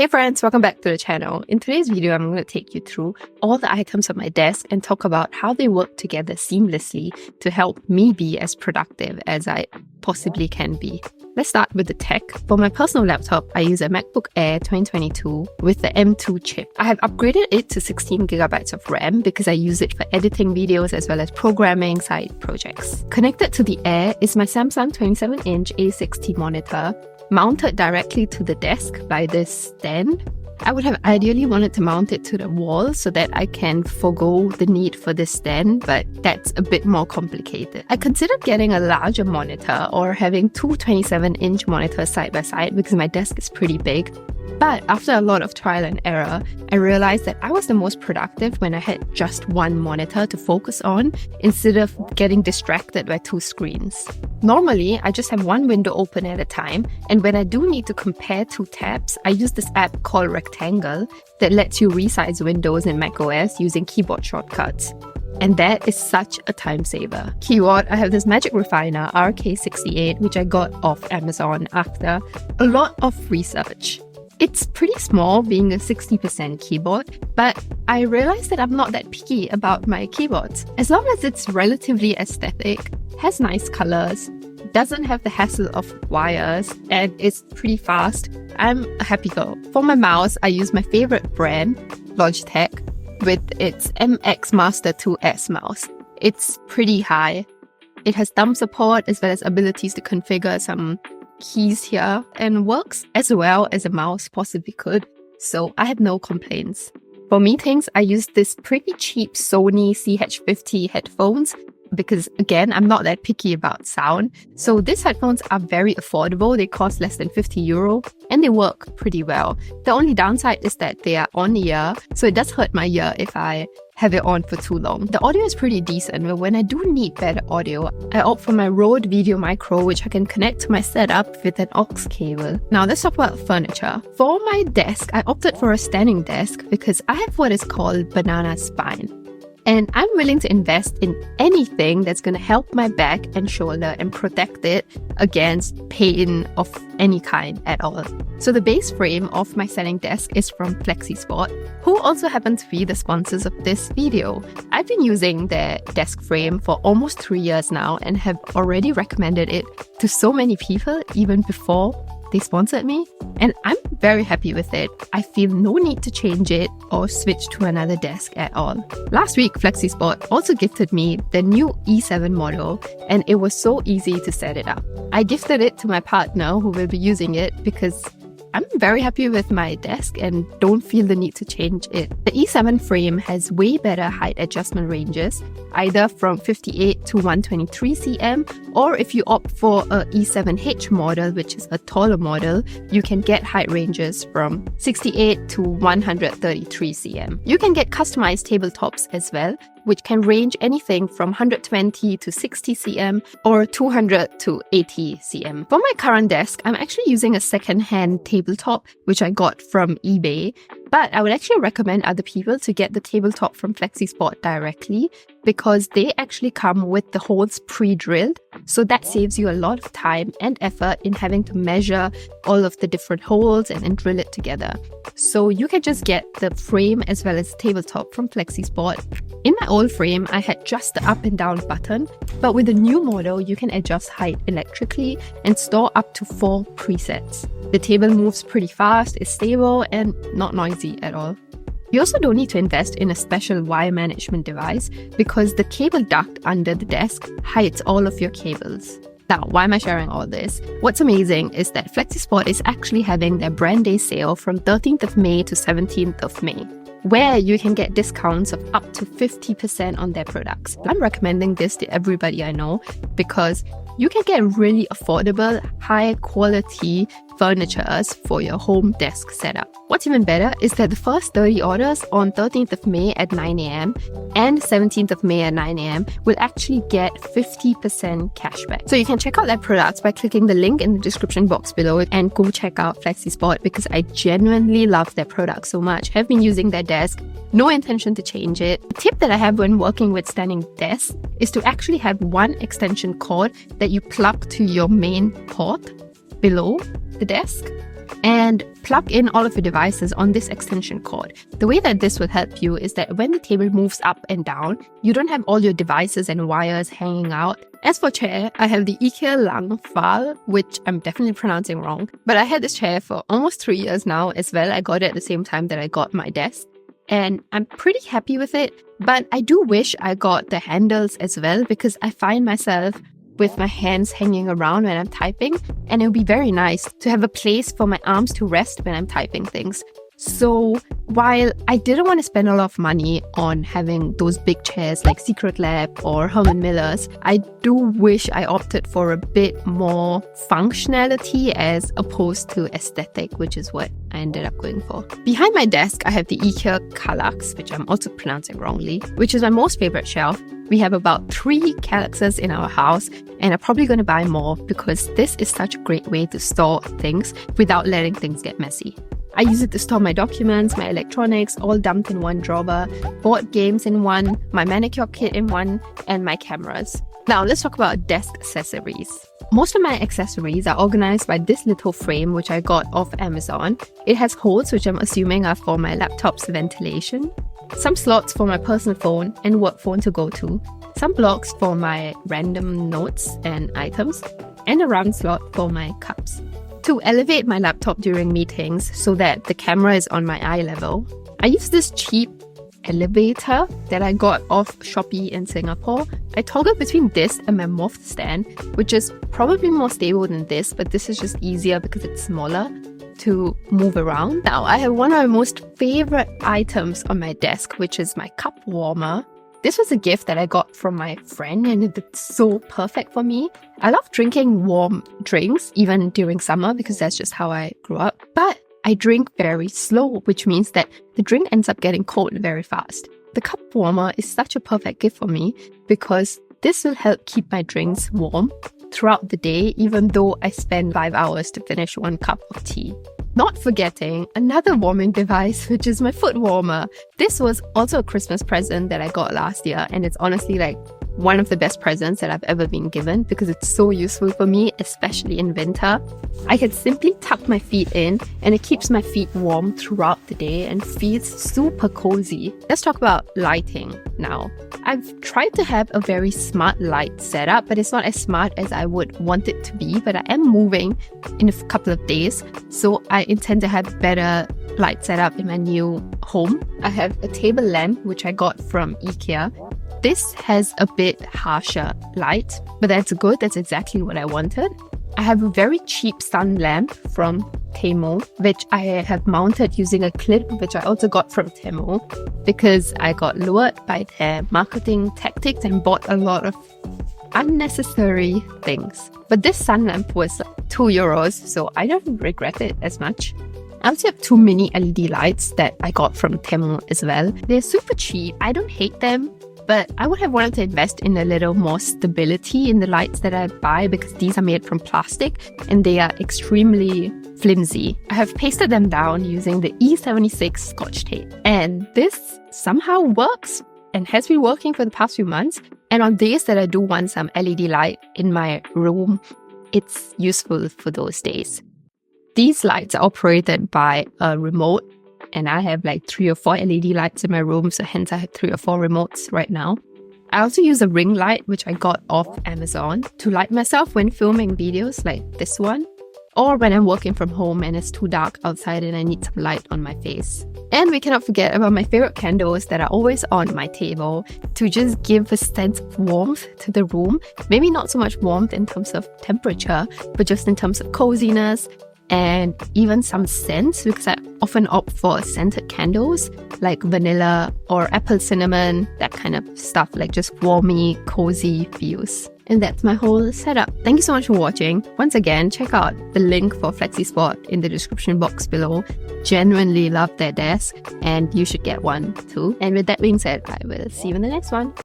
Hey friends, welcome back to the channel. In today's video, I'm going to take you through all the items on my desk and talk about how they work together seamlessly to help me be as productive as I possibly can be. Let's start with the tech. For my personal laptop, I use a MacBook Air 2022 with the M2 chip. I have upgraded it to 16GB of RAM because I use it for editing videos as well as programming side projects. Connected to the Air is my Samsung 27-inch A60 monitor, mounted directly to the desk by this stand. I would have ideally wanted to mount it to the wall so that I can forgo the need for this stand, but that's a bit more complicated. I considered getting a larger monitor or having two 27-inch monitors side by side because my desk is pretty big. But after a lot of trial and error, I realized that I was the most productive when I had just one monitor to focus on instead of getting distracted by two screens. Normally, I just have one window open at a time, and when I do need to compare two tabs, I use this app called Rectangle that lets you resize windows in macOS using keyboard shortcuts. And that is such a time saver. Keyword, I have this Magic Refiner RK68, which I got off Amazon after a lot of research. It's pretty small, being a 60% keyboard, but I realized that I'm not that picky about my keyboards. As long as it's relatively aesthetic, has nice colors, doesn't have the hassle of wires, and is pretty fast, I'm a happy girl. For my mouse, I use my favorite brand, Logitech, with its MX Master 2S mouse. It's pretty high. It has thumb support as well as abilities to configure some keys here and works as well as a mouse possibly could, so I have no complaints. For meetings, I use this pretty cheap Sony CH50 headphones because, again, I'm not that picky about sound. So these headphones are very affordable. They cost less than €50 and they work pretty well. The only downside is that they are on ear, so it does hurt my ear if I have it on for too long. The audio is pretty decent, but when I do need better audio, I opt for my Rode Video Micro, which I can connect to my setup with an aux cable. Now let's talk about furniture. For my desk, I opted for a standing desk because I have what is called banana spine. And I'm willing to invest in anything that's going to help my back and shoulder and protect it against pain of any kind at all. So the base frame of my standing desk is from FlexiSpot, who also happen to be the sponsors of this video. I've been using their desk frame for almost 3 years now and have already recommended it to so many people even before they sponsored me, and I'm very happy with it. I feel no need to change it or switch to another desk at all. Last week, FlexiSpot also gifted me the new E7 model, and it was so easy to set it up. I gifted it to my partner who will be using it because I'm very happy with my desk and don't feel the need to change it. The E7 frame has way better height adjustment ranges, either from 58 to 123 cm, or if you opt for a E7H model, which is a taller model, you can get height ranges from 68 to 133 cm. You can get customized tabletops as well, which can range anything from 120 to 60 cm or 200 to 80 cm. For my current desk, I'm actually using a second-hand tabletop, which I got from eBay. But I would actually recommend other people to get the tabletop from FlexiSpot directly because they actually come with the holes pre-drilled. So that saves you a lot of time and effort in having to measure all of the different holes and drill it together. So you can just get the frame as well as the tabletop from FlexiSpot. In my old frame, I had just the up and down button, but with the new model, you can adjust height electrically and store up to 4 presets. The table moves pretty fast, is stable, and not noisy at all. You also don't need to invest in a special wire management device because the cable duct under the desk hides all of your cables. Now, why am I sharing all this? What's amazing is that FlexiSpot is actually having their brand day sale from 13th of May to 17th of May, where you can get discounts of up to 50% on their products. I'm recommending this to everybody I know because you can get really affordable, high quality furnitures for your home desk setup. What's even better is that the first 30 orders on 13th of May at 9 a.m. and 17th of May at 9 a.m. will actually get 50% cashback. So you can check out their products by clicking the link in the description box below and go check out FlexiSpot because I genuinely love their products so much. I've been using their desk, no intention to change it. A tip that I have when working with standing desks is to actually have one extension cord that you plug to your main port below the desk. and plug in all of your devices on this extension cord. The way that this will help you is that when the table moves up and down, you don't have all your devices and wires hanging out. As for chair, I have the IKEA Langfall, which I'm definitely pronouncing wrong, but I had this chair for almost 3 years now as well. I got it at the same time that I got my desk, and I'm pretty happy with it, but I do wish I got the handles as well, because I find myself with my hands hanging around when I'm typing, and it would be very nice to have a place for my arms to rest when I'm typing things. So while I didn't want to spend a lot of money on having those big chairs like Secret Lab or Herman Miller's, I do wish I opted for a bit more functionality as opposed to aesthetic, which is what I ended up going for. Behind my desk, I have the IKEA Kallax, which I'm also pronouncing wrongly, which is my most favorite shelf. We have about 3 Kallaxes in our house, and I'm probably going to buy more because this is such a great way to store things without letting things get messy. I use it to store my documents, my electronics, all dumped in one drawer, board games in one, my manicure kit in one, and my cameras. Now let's talk about desk accessories. Most of my accessories are organized by this little frame, which I got off Amazon. It has holes, which I'm assuming are for my laptop's ventilation, some slots for my personal phone and work phone to go to, some blocks for my random notes and items, and a round slot for my cups. To elevate my laptop during meetings so that the camera is on my eye level, I use this cheap elevator that I got off Shopee in Singapore. I toggle between this and my moth stand, which is probably more stable than this, but this is just easier because it's smaller to move around. Now, I have one of my most favorite items on my desk, which is my cup warmer. This was a gift that I got from my friend, and it's so perfect for me. I love drinking warm drinks, even during summer, because that's just how I grew up. But I drink very slow, which means that the drink ends up getting cold very fast. The cup warmer is such a perfect gift for me because this will help keep my drinks warm throughout the day, even though I spend 5 hours to finish 1 cup of tea. Not forgetting another warming device, which is my foot warmer. This was also a Christmas present that I got last year, and it's honestly like one of the best presents that I've ever been given because it's so useful for me, especially in winter. I can simply tuck my feet in and it keeps my feet warm throughout the day and feels super cozy. Let's talk about lighting now. I've tried to have a very smart light setup, but it's not as smart as I would want it to be. But I am moving in a couple of days, so I intend to have better light setup in my new home. I have a table lamp, which I got from IKEA. This has a bit harsher light, but that's good. That's exactly what I wanted. I have a very cheap sun lamp from Temu, which I have mounted using a clip, which I also got from Temu because I got lured by their marketing tactics and bought a lot of unnecessary things. But this sun lamp was €2, so I don't regret it as much. I also have 2 mini LED lights that I got from Temu as well. They're super cheap. I don't hate them, but I would have wanted to invest in a little more stability in the lights that I buy because these are made from plastic and they are extremely flimsy. I have pasted them down using the E76 Scotch tape, and this somehow works and has been working for the past few months. And on days that I do want some LED light in my room, it's useful for those days. These lights are operated by a remote, and I have like 3 or 4 LED lights in my room, so hence I have 3 or 4 remotes right now. I also use a ring light, which I got off Amazon, to light myself when filming videos like this one, or when I'm working from home and it's too dark outside and I need some light on my face. And we cannot forget about my favorite candles that are always on my table to just give a sense of warmth to the room. Maybe not so much warmth in terms of temperature, but just in terms of coziness and even some scents, because I often opt for scented candles like vanilla or apple cinnamon, that kind of stuff, like just warmy, cozy feels. And that's my whole setup. Thank you so much for watching. Once again, check out the link for FlexiSpot in the description box below. Genuinely love their desk and you should get one too. And with that being said, I will see you in the next one.